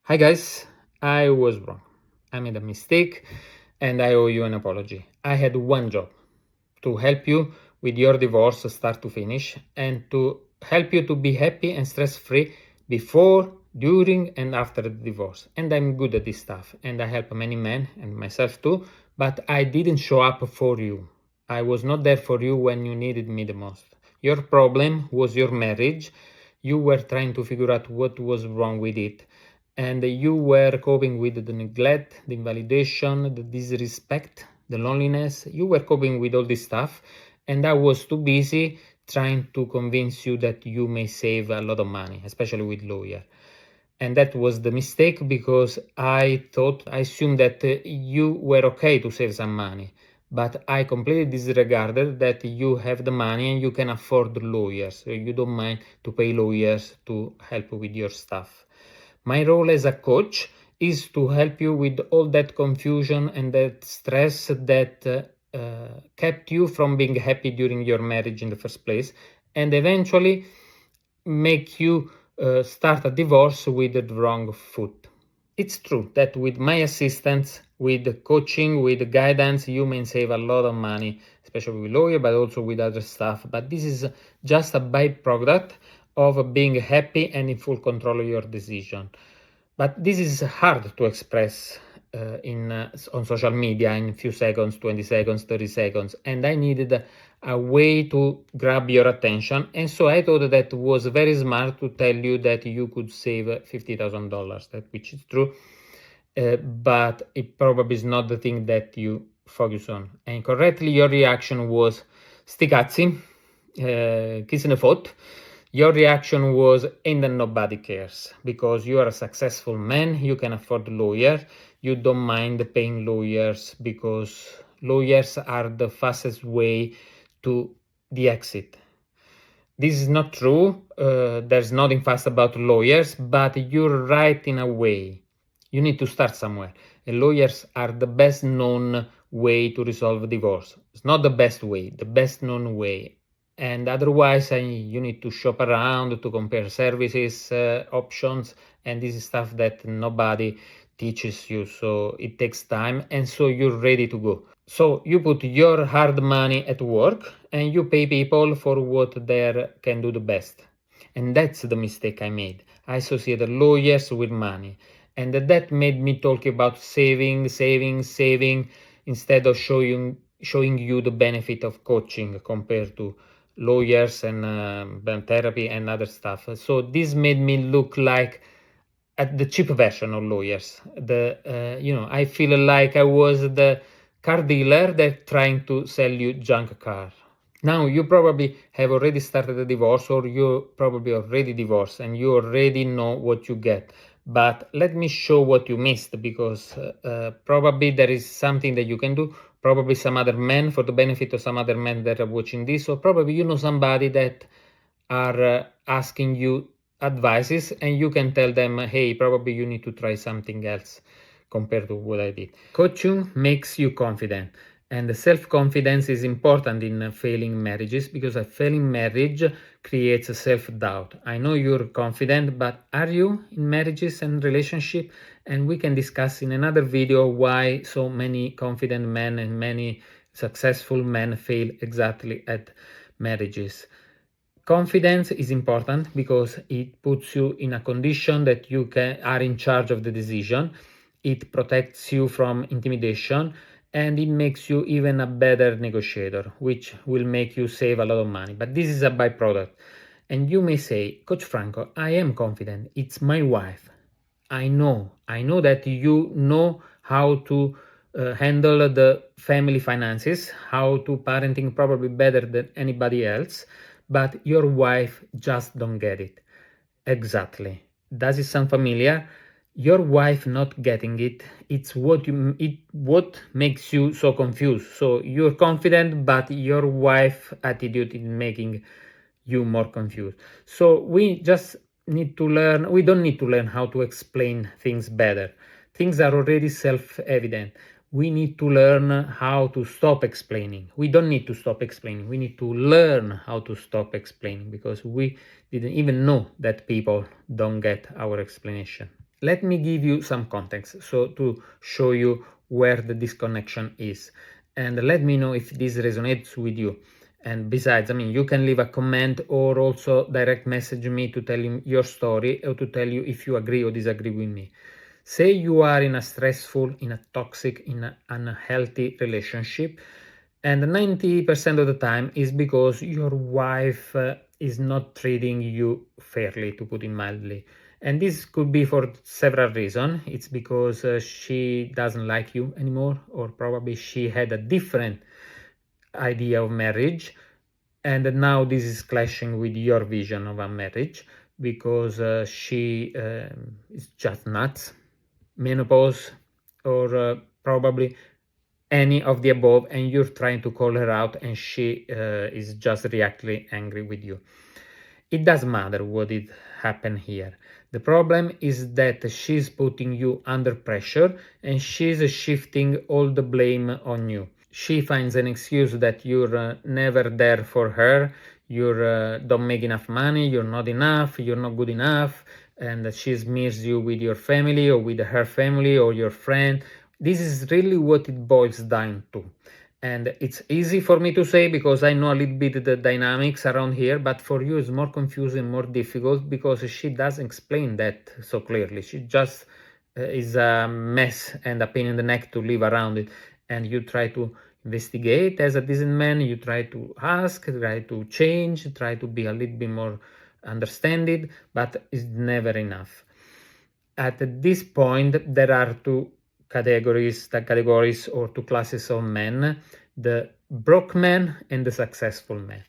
Hi guys, I was wrong. I made a mistake and I owe you an apology. I had one job to help you with your divorce start to finish and to help you to be happy and stress free before, during, and after the divorce. And I'm good at this stuff and I help many men and myself too, but I didn't show up for you. I was not there for you when you needed me the most. Your problem was your marriage. You were trying to figure out what was wrong with it. And you were coping with the neglect, the invalidation, the disrespect, the loneliness. You were coping with all this stuff. And I was too busy trying to convince you that you may save a lot of money, especially with lawyer. And that was the mistake because I assumed that you were okay to save some money. But I completely disregarded that you have the money and you can afford lawyers. So you don't mind to pay lawyers to help with your stuff. My role as a coach is to help you with all that confusion and that stress that kept you from being happy during your marriage in the first place, and eventually make you start a divorce with the wrong foot. It's true that with my assistance, with coaching, with guidance, you may save a lot of money, especially with lawyer, but also with other stuff. But this is just a byproduct of being happy and in full control of your decision. But this is hard to express on social media in a few seconds, 20 seconds, 30 seconds. And I needed a way to grab your attention. And so I thought that was very smart to tell you that you could save $50,000, which is true. But it probably is not the thing that you focus on. And correctly, your reaction was sti cazzi, kiss in the foot. Your reaction was, and then nobody cares because you are a successful man, you can afford lawyers, you don't mind paying lawyers because lawyers are the fastest way to the exit. This is not true. There's nothing fast about lawyers, but you're right in a way. You need to start somewhere. And lawyers are the best known way to resolve divorce. It's not the best way, the best known way. And otherwise, you need to shop around to compare services, options, and this is stuff that nobody teaches you. So it takes time, and so you're ready to go. So you put your hard money at work and you pay people for what they can do the best. And that's the mistake I made. I associated lawyers with money. And that made me talk about saving instead of showing you the benefit of coaching compared to lawyers and therapy and other stuff. So this made me look like at the cheap version of lawyers. I feel like I was the car dealer that trying to sell you junk car. Now you probably have already started a divorce or you probably already divorced and you already know what you get. But let me show what you missed because probably there is something that you can do. Probably some other men, for the benefit of some other men that are watching this, or probably you know somebody that are asking you advices and you can tell them, hey, probably you need to try something else compared to what I did. Coaching makes you confident. And the self-confidence is important in failing marriages because a failing marriage creates a self-doubt. I know you're confident, but are you in marriages and relationship? And we can discuss in another video why so many confident men and many successful men fail exactly at marriages. Confidence is important because it puts you in a condition that you are in charge of the decision. It protects you from intimidation and it makes you even a better negotiator, which will make you save a lot of money. But this is a byproduct. And you may say, Coach Franco, I am confident. It's my wife. I know that you know how to handle the family finances, how to parenting probably better than anybody else, but your wife just don't get it. Exactly. Does it sound familiar? Your wife not getting it, it's what makes you so confused. So you're confident, but your wife attitude is making you more confused. So we don't need to learn how to explain things better. Things are already self-evident. We need to learn how to stop explaining. We don't need to stop explaining. We need to learn how to stop explaining because we didn't even know that people don't get our explanation. let me give you some context so to show you where the disconnection is, and let me know if this resonates with you. And besides, you can leave a comment or also direct message me to tell you your story or to tell you if you agree or disagree with me. Say you are in a stressful, in a toxic, in an unhealthy relationship, and 90% of the time is because your wife is not treating you fairly, to put it mildly. And this could be for several reasons. It's because she doesn't like you anymore, or probably she had a different idea of marriage, and now this is clashing with your vision of a marriage because she is just nuts, menopause, or probably any of the above, and you're trying to call her out and she is just reactly angry with you. It doesn't matter what did happen here. The problem is that she's putting you under pressure and she's shifting all the blame on you. She finds an excuse that you're never there for her, you don't make enough money, you're not enough, you're not good enough, and she smears you with your family or with her family or your friend. This is really what it boils down to. And it's easy for me to say because I know a little bit the dynamics around here, but for you it's more confusing, more difficult because she doesn't explain that so clearly. She just is a mess and a pain in the neck to live around it. And you try to investigate as a decent man, you try to ask, try to change, try to be a little bit more understanding, but it's never enough. At this point, there are two categories or two classes of men, the broke man and the successful man.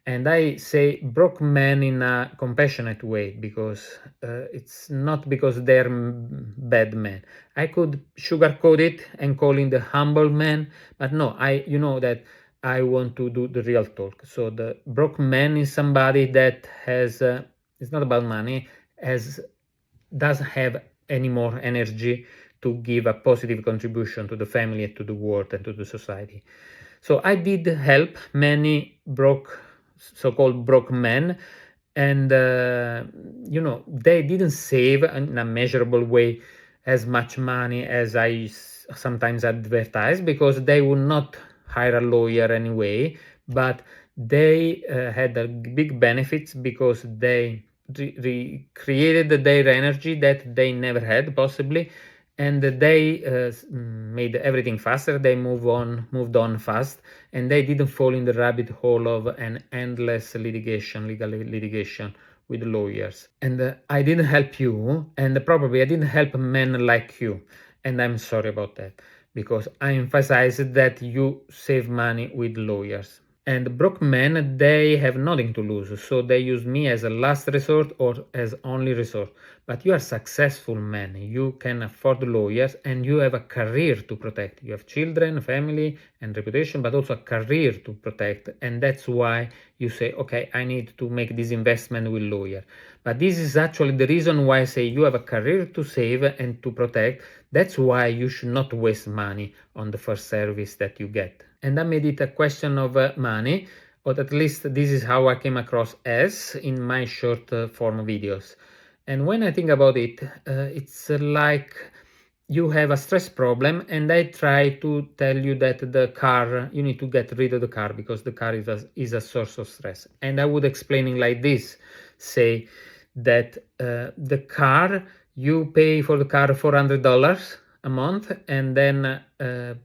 And I say broke men in a compassionate way because it's not because they're bad men. I could sugarcoat it and call him the humble man, but no, you know that I want to do the real talk. So the broke man is somebody that has, it's not about money, doesn't have any more energy to give a positive contribution to the family, to the world, and to the society. So I did help many so-called broke men, and they didn't save in a measurable way as much money as I sometimes advertise, because they would not hire a lawyer anyway, but they had a big benefits because they recreated their energy that they never had possibly, and they made everything faster. They moved on fast, and they didn't fall in the rabbit hole of an endless legal litigation with lawyers. And I didn't help you, and probably I didn't help men like you, and I'm sorry about that, because I emphasized that you save money with lawyers. And broke men, they have nothing to lose, so they use me as a last resort or as only resort. But you are successful men, you can afford lawyers, and you have a career to protect. You have children, family, and reputation, but also a career to protect. And that's why you say, okay, I need to make this investment with lawyer. But this is actually the reason why I say you have a career to save and to protect. That's why you should not waste money on the first service that you get. And I made it a question of money, or at least this is how I came across as in my short form videos. And when I think about it, it's like you have a stress problem, and I try to tell you that you need to get rid of the car because the car is a source of stress. And I would explain it like this, say that the car, you pay for the car $400 a month, and then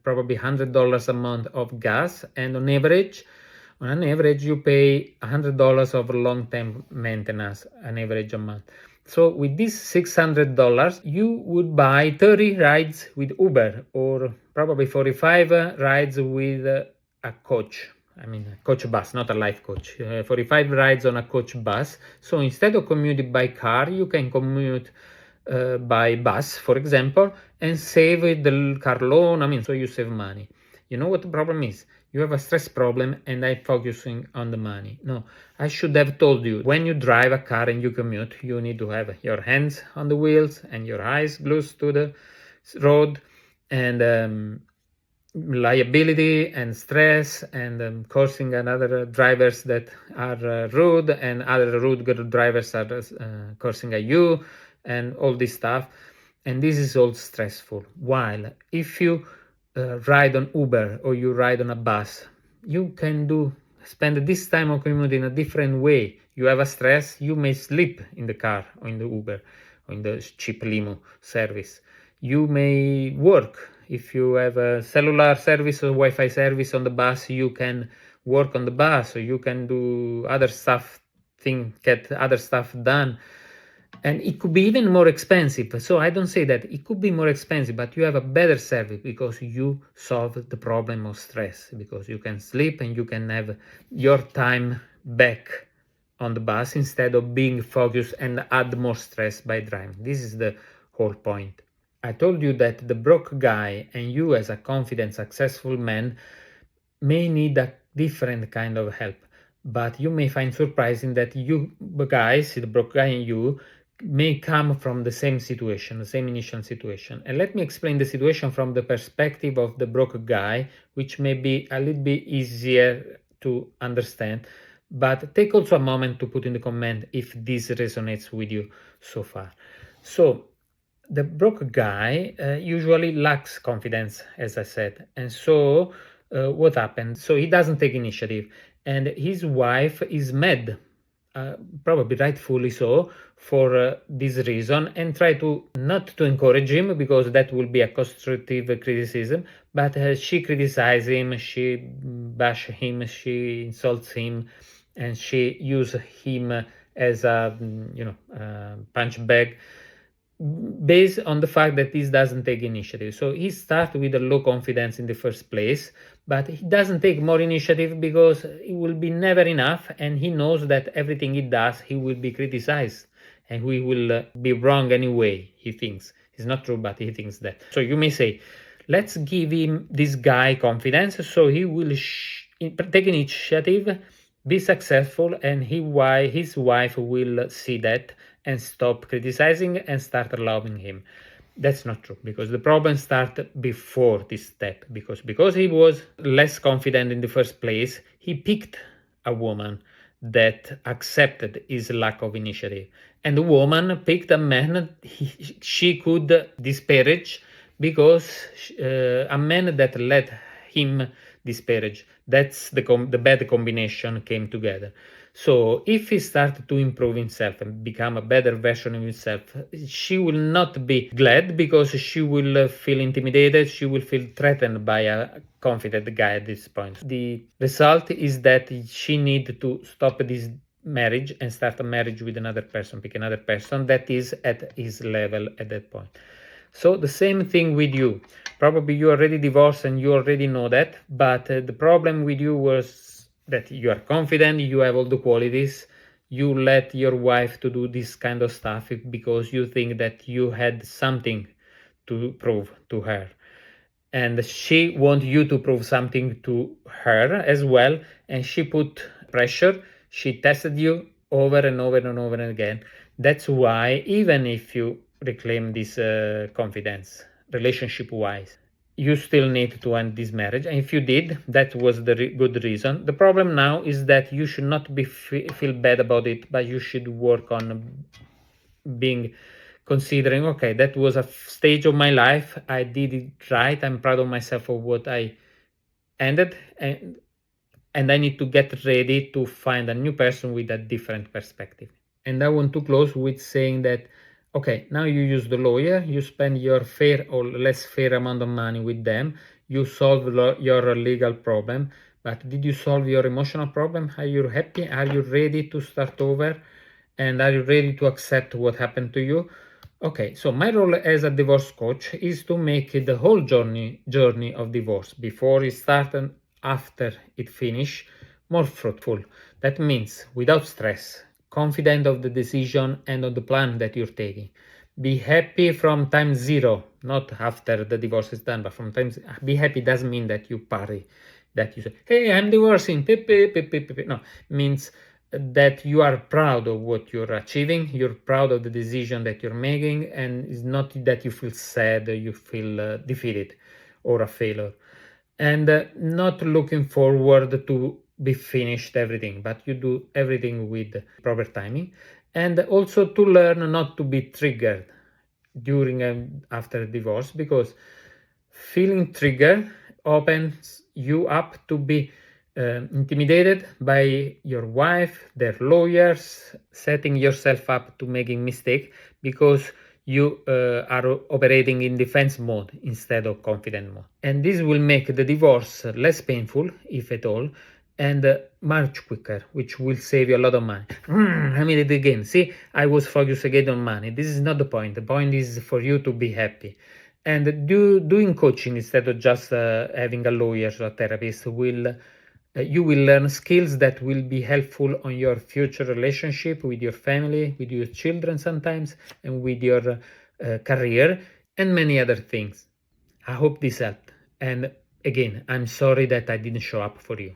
probably $100 a month of gas, and on an average you pay $100 of long-term maintenance, an average a month. So with this $600, you would buy 30 rides with Uber, or probably 45 rides with a coach. I mean, a coach bus, not a life coach. 45 rides on a coach bus. So instead of commuting by car, you can commute by bus, for example, and save the car loan. So you save money. You know what the problem is? You have a stress problem, and I'm focusing on the money. No, I should have told you, when you drive a car and you commute, you need to have your hands on the wheels and your eyes glued to the road, and liability and stress, and cursing another drivers that are rude, and other rude drivers are cursing at you, and all this stuff. and this is all stressful. While if you ride on Uber or you ride on a bus, you can spend this time on commute in a different way. You have a stress, you may sleep in the car or in the Uber or in the cheap limo service. You may work. If you have a cellular service or Wi-Fi service on the bus, you can work on the bus, or you can do other stuff, get other stuff done. And it could be even more expensive. So I don't say that it could be more expensive, but you have a better service because you solve the problem of stress, because you can sleep and you can have your time back on the bus instead of being focused and add more stress by driving. This is the whole point. I told you that the broke guy and you as a confident, successful man may need a different kind of help, but you may find surprising that you guys, the broke guy and you, may come from the same situation, the same initial situation. And let me explain the situation from the perspective of the broke guy, which may be a little bit easier to understand. But take also a moment to put in the comment if this resonates with you so far. So the broke guy usually lacks confidence, as I said. And so what happened? So he doesn't take initiative, and his wife is mad, probably rightfully so, for this reason, and try to not to encourage him, because that will be a constructive criticism, but she criticizes him, she bash him, she insults him, and she uses him as a punch bag, based on the fact that he doesn't take initiative. So he starts with a low confidence in the first place, but he doesn't take more initiative because it will be never enough, and he knows that everything he does, he will be criticized, and he will be wrong anyway, he thinks. It's not true, but he thinks that. So you may say, let's give him, this guy, confidence, so he will take initiative, be successful, and his wife will see that and stop criticizing and start loving him. That's not true, because the problem started before this step, because he was less confident in the first place. He picked a woman that accepted his lack of initiative, and the woman picked a man she could disparage, because a man that let him disparage. That's the bad combination came together. So if he started to improve himself and become a better version of himself, she will not be glad, because she will feel intimidated, she will feel threatened by a confident guy at this point. The result is that she needs to stop this marriage and start a marriage with another person, pick another person that is at his level at that point. So the same thing with you. Probably you already divorced and you already know that, but the problem with you was that you are confident, you have all the qualities, you let your wife to do this kind of stuff because you think that you had something to prove to her. And she wants you to prove something to her as well, and she put pressure, she tested you over and over and over again. That's why, even if you reclaim this confidence, relationship-wise, you still need to end this marriage. And if you did, that was the good reason. The problem now is that you should not be feel bad about it, but you should work on being considering, okay, that was a stage of my life, I did it right, I'm proud of myself for what I ended, and I need to get ready to find a new person with a different perspective. And I want to close with saying that, okay, now you use the lawyer, you spend your fair or less fair amount of money with them, you solve your legal problem, but did you solve your emotional problem? Are you happy? Are you ready to start over? And are you ready to accept what happened to you? Okay, so my role as a divorce coach is to make the whole journey of divorce, before it starts and after it finish, more fruitful. That means without stress, confident of the decision and of the plan that you're taking. Be happy from time zero, not after the divorce is done, but from time zero. Be happy doesn't mean that you party, that you say, hey, I'm divorcing, no, means that you are proud of what you're achieving, you're proud of the decision that you're making, and it's not that you feel sad, you feel defeated or a failure. And not looking forward to be finished everything, but you do everything with proper timing. And also to learn not to be triggered. during and after divorce, because feeling triggered opens you up to be intimidated by your wife, their lawyers, setting yourself up to making mistake because you are operating in defense mode instead of confident mode. And this will make the divorce less painful, if at all, and much quicker, which will save you a lot of money. I mean it again. See, I was focused again on money. This is not the point. The point is for you to be happy. And doing coaching instead of just having a lawyer or a therapist will you will learn skills that will be helpful on your future relationship with your family, with your children sometimes, and with your career, and many other things. I hope this helped. And again, I'm sorry that I didn't show up for you.